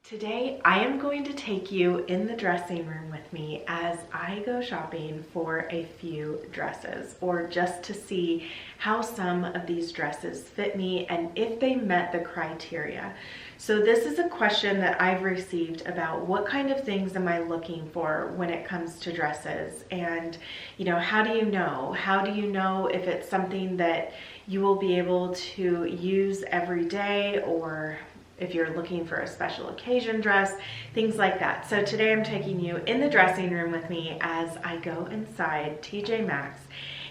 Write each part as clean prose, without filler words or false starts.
Today, I am going to take you in the dressing room with me as I go shopping for a few dresses, or just to see how some of these dresses fit me and if they met the criteria. So this is a question that I've received about what kind of things am I looking for when it comes to dresses, and how do you know? How do you know if it's something that you will be able to use every day, or if you're looking for a special occasion dress, things like that. So today I'm taking you in the dressing room with me as I go inside TJ Maxx,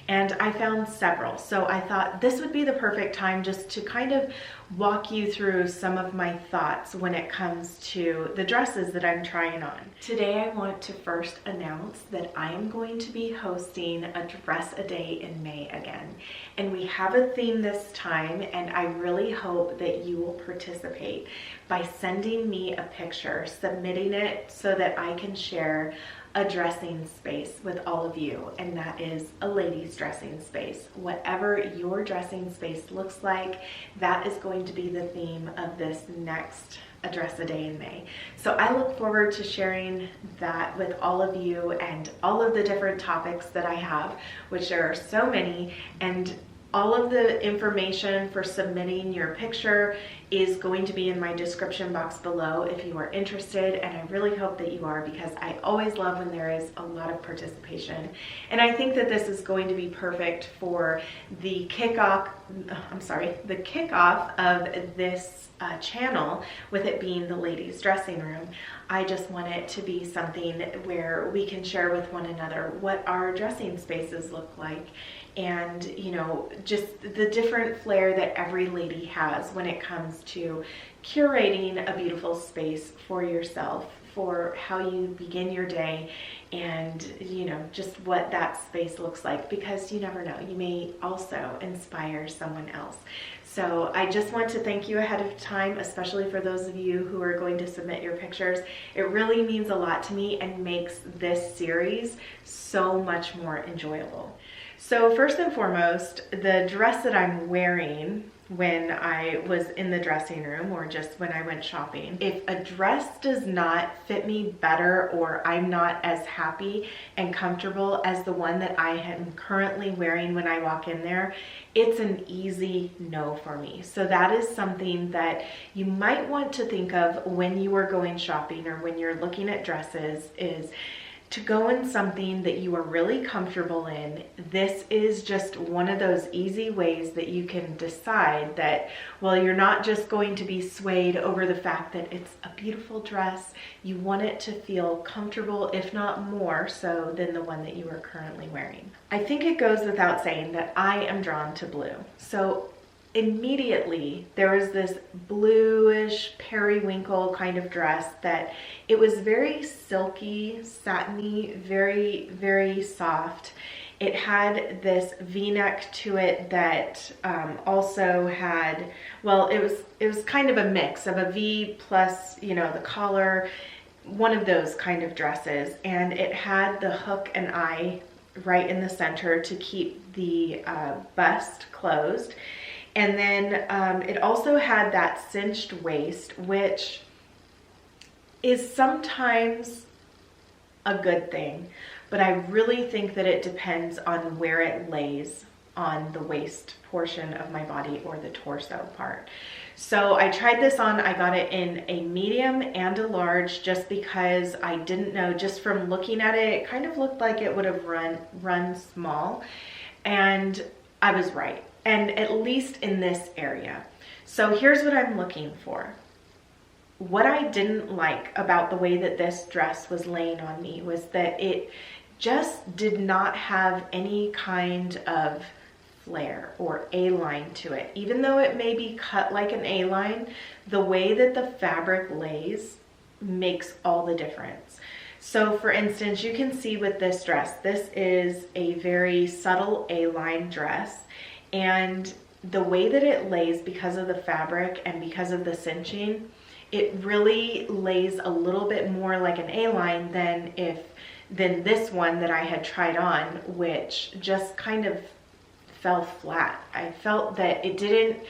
and I found several. So I thought this would be the perfect time just to kind of walk you through some of my thoughts when it comes to the dresses that I'm trying on. Today I want to first announce that I am going to be hosting a dress a day in May again. And we have a theme this time, and I really hope that you will participate by sending me a picture, submitting it so that I can share a dressing space with all of you, and that is a ladies dressing space. Whatever your dressing space looks like, that is going to be the theme of this next A Dress a Day in May. So I look forward to sharing that with all of you and all of the different topics that I have, which there are so many, and all of the information for submitting your picture is going to be in my description box below if you are interested, and I really hope that you are, because I always love when there is a lot of participation. And I think that this is going to be perfect for the kickoff of this channel, with it being the ladies dressing room. I just want it to be something where we can share with one another what our dressing spaces look like, and just the different flair that every lady has when it comes to curating a beautiful space for yourself, for how you begin your day, and just what that space looks like, because you never know, you may also inspire someone else. So I just want to thank you ahead of time, especially for those of you who are going to submit your pictures. It really means a lot to me and makes this series so much more enjoyable. So first and foremost, the dress that I'm wearing when I was in the dressing room, or just when I went shopping, if a dress does not fit me better, or I'm not as happy and comfortable as the one that I am currently wearing when I walk in there, it's an easy no for me. So that is something that you might want to think of when you are going shopping, or when you're looking at dresses, is to go in something that you are really comfortable in. This is just one of those easy ways that you can decide that, well, you're not just going to be swayed over the fact that it's a beautiful dress. You want it to feel comfortable, if not more so than the one that you are currently wearing. I think it goes without saying that I am drawn to blue. So immediately there was this bluish periwinkle kind of dress that it was very silky, satiny, very, very soft. It had this V-neck to it that also had, well, it was kind of a mix of a V plus, the collar, one of those kind of dresses, and it had the hook and eye right in the center to keep the bust closed. And then it also had that cinched waist, which is sometimes a good thing, but I really think that it depends on where it lays on the waist portion of my body, or the torso part. So I tried this on. I got it in a medium and a large, just because I didn't know, just from looking at it, it kind of looked like it would have run small, and I was right. And at least in this area. So here's what I'm looking for. What I didn't like about the way that this dress was laying on me was that it just did not have any kind of flare or A-line to it. Even though it may be cut like an A-line, the way that the fabric lays makes all the difference. So for instance, you can see with this dress, this is a very subtle A-line dress. And the way that it lays, because of the fabric and because of the cinching, it really lays a little bit more like an A-line than this one that I had tried on, which just kind of fell flat. I felt that it didn't,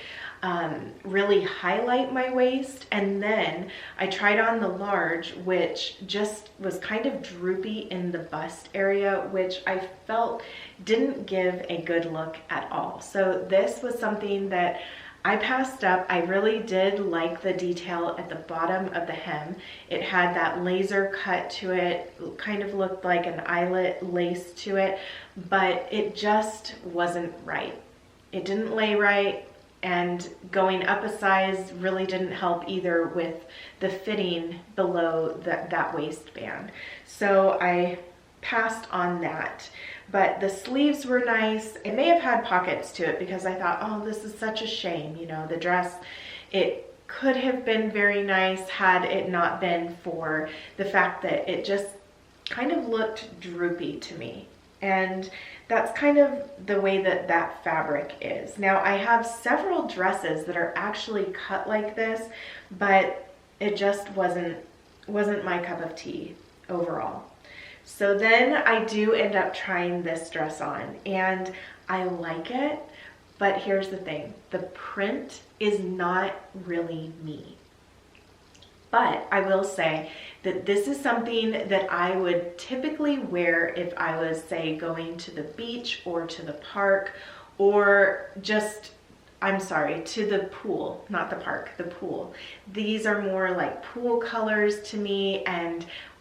really highlight my waist. And then I tried on the large, which just was kind of droopy in the bust area, which I felt didn't give a good look at all. So this was something that I passed up. I really did like the detail at the bottom of the hem. It had that laser cut to it, kind of looked like an eyelet lace to it, but it just wasn't right. It didn't lay right, and going up a size really didn't help either with the fitting below that waistband. So I passed on that. But the sleeves were nice. It may have had pockets to it because I thought, oh, this is such a shame. You know, the dress, it could have been very nice had it not been for the fact that it just kind of looked droopy to me. And that's kind of the way that that fabric is. Now, I have several dresses that are actually cut like this, but it just wasn't my cup of tea overall. So then I do end up trying this dress on, and I like it, but here's the thing. The print is not really me. But I will say that this is something that I would typically wear if I was, say, going to the beach or to the park, or just, I'm sorry, to the pool, not the park, the pool. These are more like pool colors to me,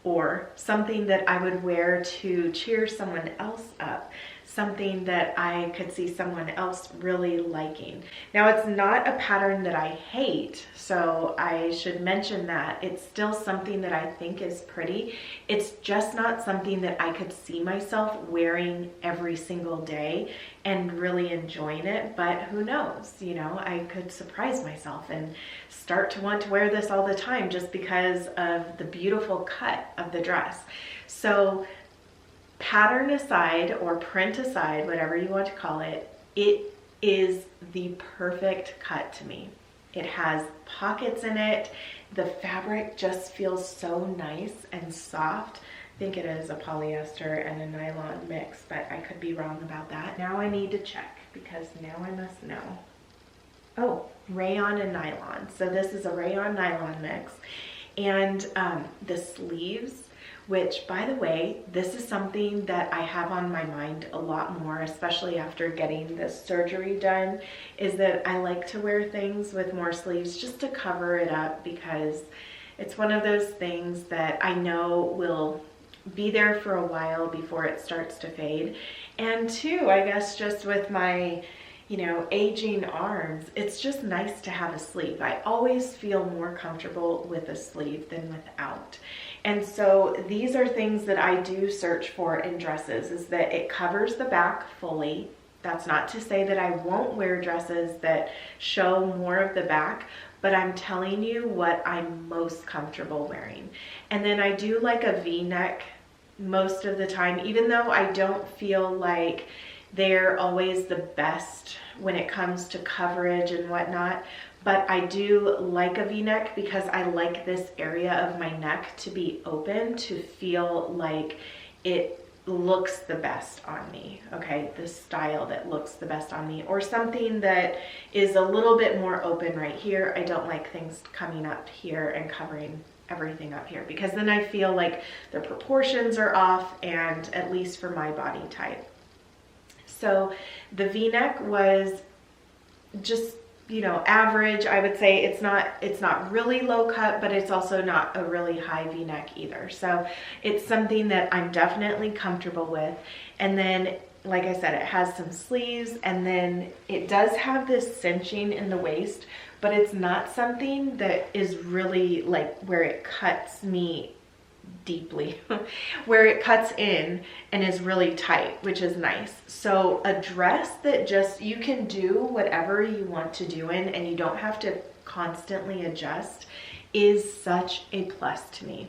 or something that I would wear to cheer someone else up, something that I could see someone else really liking. Now, it's not a pattern that I hate, so I should mention that. It's still something that I think is pretty. It's just not something that I could see myself wearing every single day and really enjoying it, but who knows, you know, I could surprise myself and start to want to wear this all the time just because of the beautiful cut of the dress. So pattern aside, or print aside, whatever you want to call it, it is the perfect cut to me. It has pockets in it. The fabric just feels so nice and soft. I think it is a polyester and a nylon mix, but I could be wrong about that. Now I need to check because now I must know. Oh, rayon and nylon. So this is a rayon nylon mix. And the sleeves, which, by the way, this is something that I have on my mind a lot more, especially after getting this surgery done, is that I like to wear things with more sleeves just to cover it up, because it's one of those things that I know will be there for a while before it starts to fade. And two, I guess just with my, you know, aging arms, it's just nice to have a sleeve. I always feel more comfortable with a sleeve than without. And so these are things that I do search for in dresses, is that it covers the back fully. That's not to say that I won't wear dresses that show more of the back, but I'm telling you what I'm most comfortable wearing. And then I do like a V-neck most of the time, even though I don't feel like they're always the best when it comes to coverage and whatnot. But I do like a V-neck because I like this area of my neck to be open, to feel like it looks the best on me, okay? The style that looks the best on me, or something that is a little bit more open right here. I don't like things coming up here and covering everything up here, because then I feel like the proportions are off, and at least for my body type. So the V-neck was just, you know, average. I would say it's not really low cut, but it's also not a really high V-neck either. So it's something that I'm definitely comfortable with. And then, like I said, it has some sleeves, and then it does have this cinching in the waist, but it's not something that is really like where it cuts me deeply, where it cuts in and is really tight, which is nice. So a dress that just, you can do whatever you want to do in, and you don't have to constantly adjust, is such a plus to me.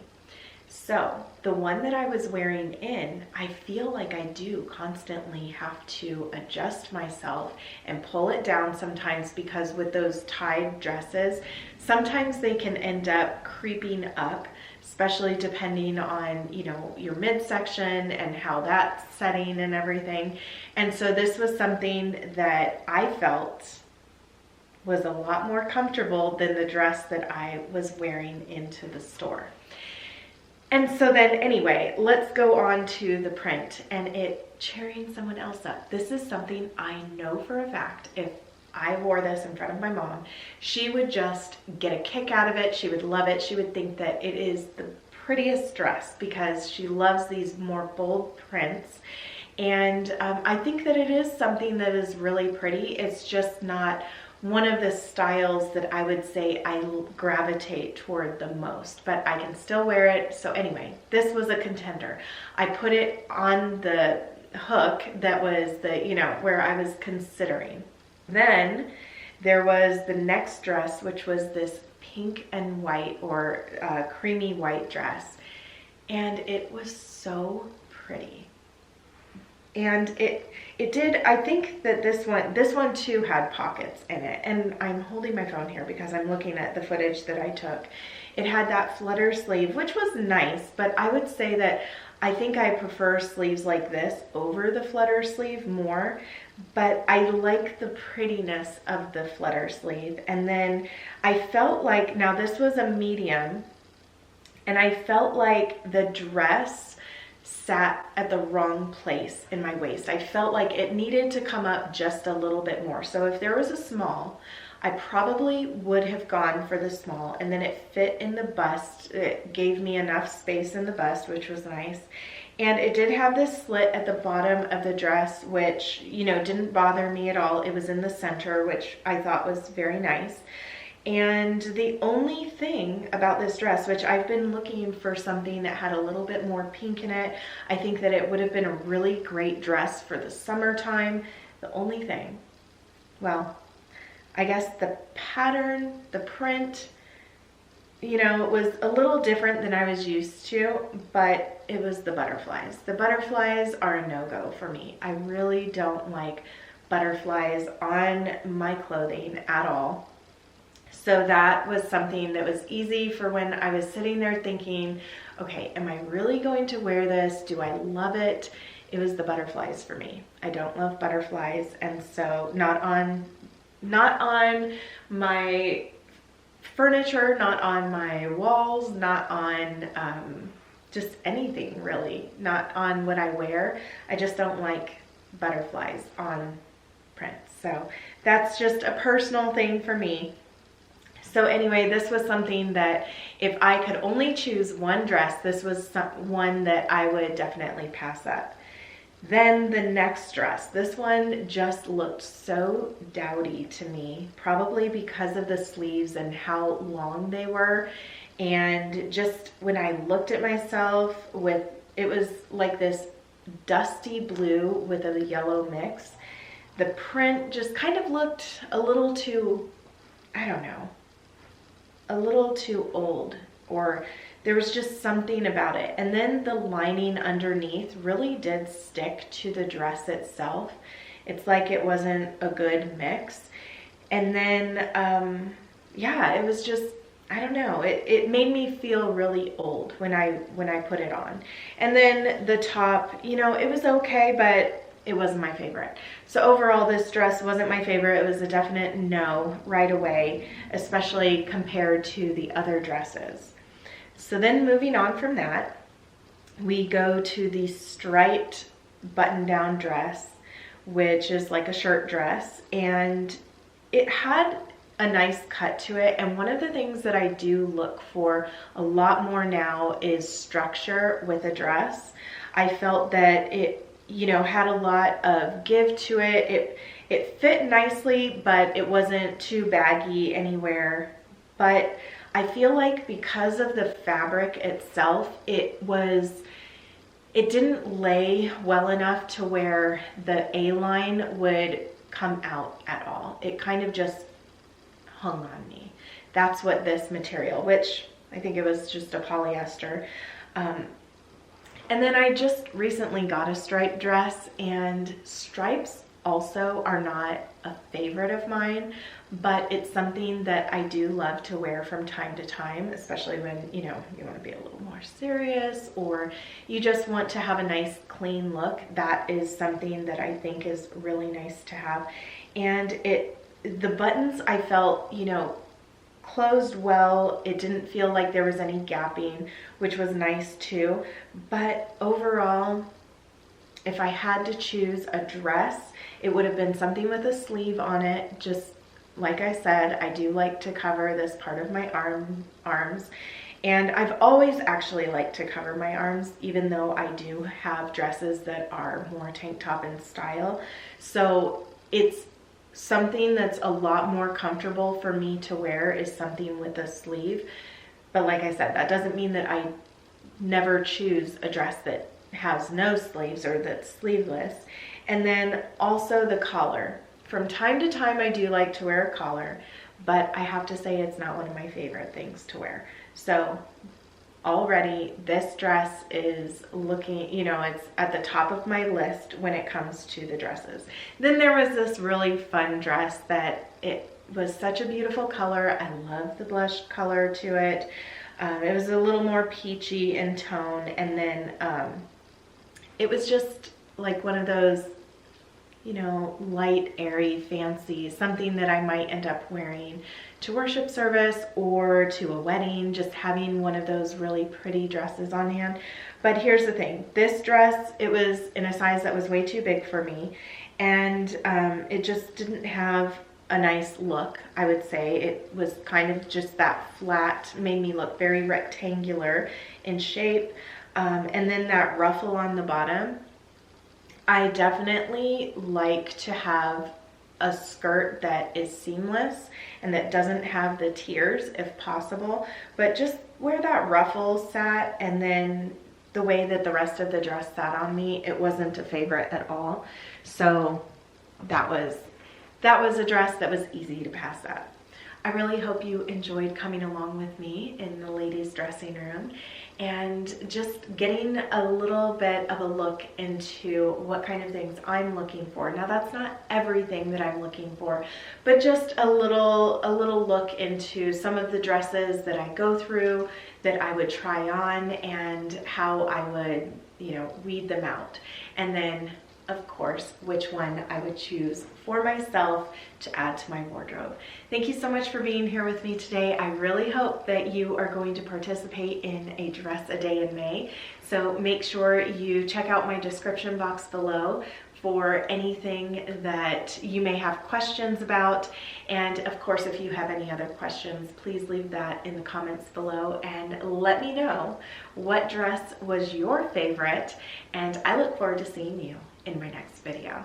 So the one that I was wearing in, I feel like I do constantly have to adjust myself and pull it down sometimes, because with those tied dresses, sometimes they can end up creeping up, especially depending on, you know, your midsection and how that's setting and everything. And so this was something that I felt was a lot more comfortable than the dress that I was wearing into the store. And so then anyway, let's go on to the print and it cheering someone else up. This is something I know for a fact, if I wore this in front of my mom, she would just get a kick out of it. She would love it. She would think that it is the prettiest dress because she loves these more bold prints. And I think that it is something that is really pretty. It's just not one of the styles that I would say I gravitate toward the most, but I can still wear it. So anyway, this was a contender. I put it on the hook that was the, you know, where I was considering. Then there was the next dress, which was this pink and white or creamy white dress. And it was so pretty. And it did, I think that this one too had pockets in it. And I'm holding my phone here because I'm looking at the footage that I took. It had that flutter sleeve, which was nice, but I would say that I think I prefer sleeves like this over the flutter sleeve more, but I like the prettiness of the flutter sleeve. And then I felt like, now this was a medium, and I felt like the dress sat at the wrong place in my waist. I felt like it needed to come up just a little bit more. So if there was a small, I probably would have gone for the small, and then it fit in the bust. It gave me enough space in the bust, which was nice. And it did have this slit at the bottom of the dress, which, you know, didn't bother me at all. It was in the center, which I thought was very nice. And the only thing about this dress, which I've been looking for something that had a little bit more pink in it, I think that it would have been a really great dress for the summertime. The only thing, well, I guess the pattern, the print, you know, it was a little different than I was used to, but it was the butterflies. The butterflies are a no-go for me. I really don't like butterflies on my clothing at all. So that was something that was easy for when I was sitting there thinking, okay, am I really going to wear this? Do I love it? It was the butterflies for me. I don't love butterflies, and so not on my furniture, not on my walls, not on just anything really, not on what I wear. I just don't like butterflies on prints. So that's just a personal thing for me. So anyway, this was something that if I could only choose one dress, this was one that I would definitely pass up. Then the next dress, this one just looked so dowdy to me, probably because of the sleeves and how long they were. And just when I looked at myself it was like this dusty blue with a yellow mix. The print just kind of looked a little too, I don't know, a little too old, or there was just something about it. And then the lining underneath really did stick to the dress itself. It's like it wasn't a good mix. And then, yeah, it was just, I don't know, it made me feel really old when I put it on. And then the top, you know, it was okay, but it wasn't my favorite. So overall, this dress wasn't my favorite. It was a definite no right away, especially compared to the other dresses. So then moving on from that, we go to the striped button-down dress, which is like a shirt dress, and it had a nice cut to it. And one of the things that I do look for a lot more now is structure with a dress. I felt that it, you know, had a lot of give to it. It fit nicely, but it wasn't too baggy anywhere. But I feel like because of the fabric itself, it didn't lay well enough to where the A-line would come out at all. It kind of just hung on me. That's what this material, which I think it was just a polyester. And then I just recently got a striped dress, and stripes also are not a favorite of mine, but it's something that I do love to wear from time to time, especially when, you know, you want to be a little more serious or you just want to have a nice clean look. That is something that I think is really nice to have. And the buttons I felt, you know, closed well. It didn't feel like there was any gapping, which was nice too. But overall, if I had to choose a dress, it would have been something with a sleeve on it. Just like I said, I do like to cover this part of my arms. And I've always actually liked to cover my arms, even though I do have dresses that are more tank top in style. So it's something that's a lot more comfortable for me to wear is something with a sleeve. But like I said, that doesn't mean that I never choose a dress that has no sleeves or that's sleeveless. And then also the collar. From time to time, I do like to wear a collar, but I have to say it's not one of my favorite things to wear. So already this dress is looking, you know, it's at the top of my list when it comes to the dresses. Then there was this really fun dress that it was such a beautiful color. I love the blush color to it. It was a little more peachy in tone, and then it was just like one of those, you know, light, airy, fancy, something that I might end up wearing to worship service or to a wedding, just having one of those really pretty dresses on hand. But here's the thing, this dress, it was in a size that was way too big for me, and it just didn't have a nice look, I would say. It was kind of just that flat, made me look very rectangular in shape. And then that ruffle on the bottom, I definitely like to have a skirt that is seamless and that doesn't have the tiers if possible, but just where that ruffle sat and then the way that the rest of the dress sat on me, it wasn't a favorite at all. So that was a dress that was easy to pass up. I really hope you enjoyed coming along with me in the ladies' dressing room and just getting a little bit of a look into what kind of things I'm looking for. Now, that's not everything that I'm looking for, but just a little look into some of the dresses that I go through, that I would try on, and how I would, you know, weed them out. And then, of course, which one I would choose for myself to add to my wardrobe. Thank you so much for being here with me today. I really hope that you are going to participate in a dress a day in May. So make sure you check out my description box below for anything that you may have questions about. And of course, if you have any other questions, please leave that in the comments below and let me know what dress was your favorite. And I look forward to seeing you in my next video.